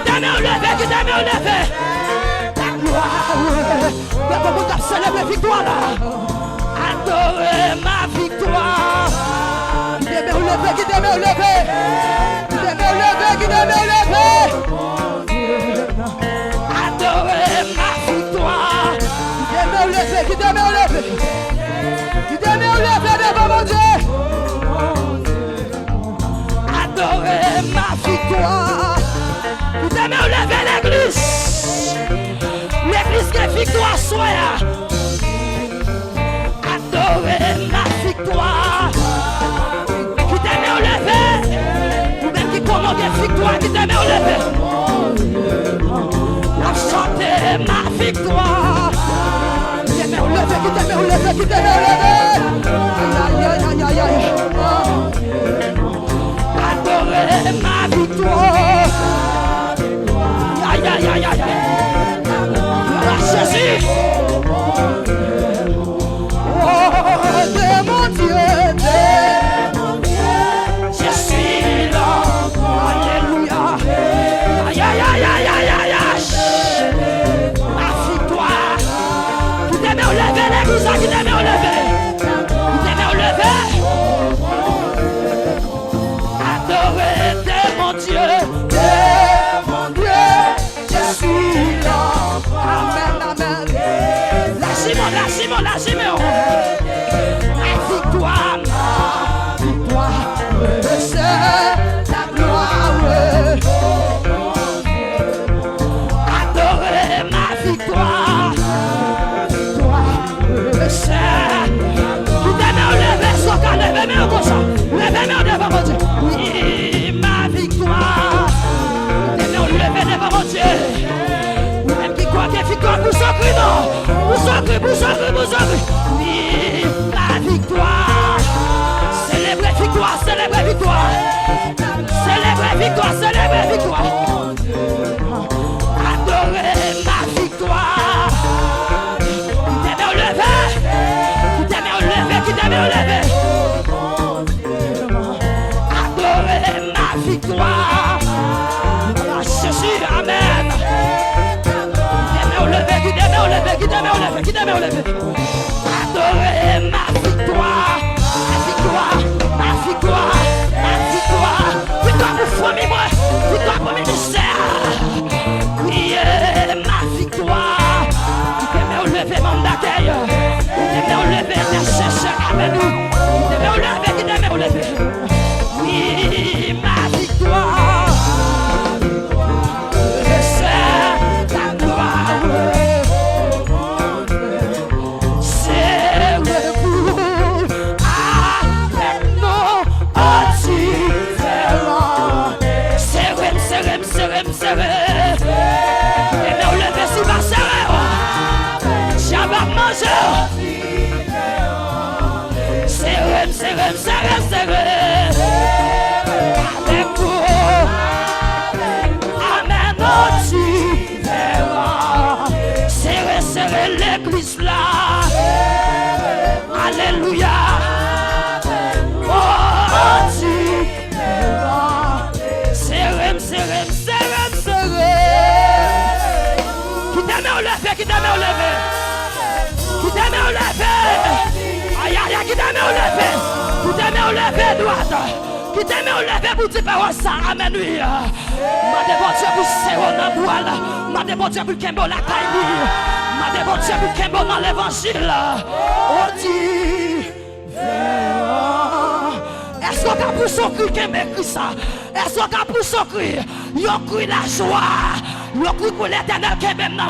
t'a mis au lever, qui t'a mis au lever. Ta gloire, il y a beaucoup de célébrer victoire là. Adorer ma victoire. Qui t'a mis au lever, qui t'a mis au lever. Qui t'a mis au lever, qui t'a mis au lever. Adorer ma victoire. Qui t'a mis au lever, qui t'a mis au lever. Qui t'a mis au lever devant mon Dieu. Adorer ma victoire. Qui t'a mis au lever l'église. L'église qui est victoire soit. Adorer ma victoire. Qui t'a mis au lever. Ou même qui commande victoire. Qui t'a mis au lever. A chanter ma victoire. Qui t'a mis au lever. Qui t'a mis au lever. Qui t'a mis au lever. Aïe aïe aïe aïe. Adorer ma victoire. Aïe aïe aïe aïe. Jésus. Oh, de mon Dieu, je suis là. Alléluia. Aïe aïe aïe aïe aïe aïe. Ma victoire. Qui t'a mis au lever, l'église, qui t'a mis au lever. Qui t'a mis au lever. Adorer de mon Dieu, je suis là. Amen, amen. La Simon, la Simon. La victoire, c'est ta gloire. Adorer ma victoire, c'est. Qui t'a mis au lever, soit qu'à lever, mais au ça. Lever, mais au devant mon Dieu. Oui, ma victoire. Qui t'a mis au lever devant mon Dieu. Victoire pour sacrer, non. Pour sacrer. Oui, la victoire. Célébrer victoire. Célébrer victoire. Adorer ma victoire. Qui t'a mis au lever. Qui t'a mis au lever. Adorer ma victoire. Jésus, amen. Qui t'a mis au lever. Adorer ma victoire. Victoire pour famille, moi. Victoire pour ministère. Oui, ma victoire. Qui t'a mis au lever, mon d'accueil. Qui t'a mis au lever, ta chercheur avec nous. Qui t'a mis au lever. Oui, ma victoire. Avec vous, amen, tu verras. Serrer l'église là. Alléluia. Oh, tu verras. Serrer. Qui t'a mis au lever, qui t'a mis au lever. Qui t'a mis au lever. Aïe aïe, qui t'a mis au lever. Qui t'a mis au lever, droite. Qui t'a mis au lever pour dire paroles ça, amen, oui. Ma dévotion pour serrer dans boile. Ma dévotion pour Kembo la taille. Ma dévotion pour Kembo dans l'évangile. Oh Dieu, est-ce qu'on a pour son cri Kembo écrit ça? Est-ce qu'on a pour son cri? Yon cri la joie. Yon cri pour l'éternel Kembo.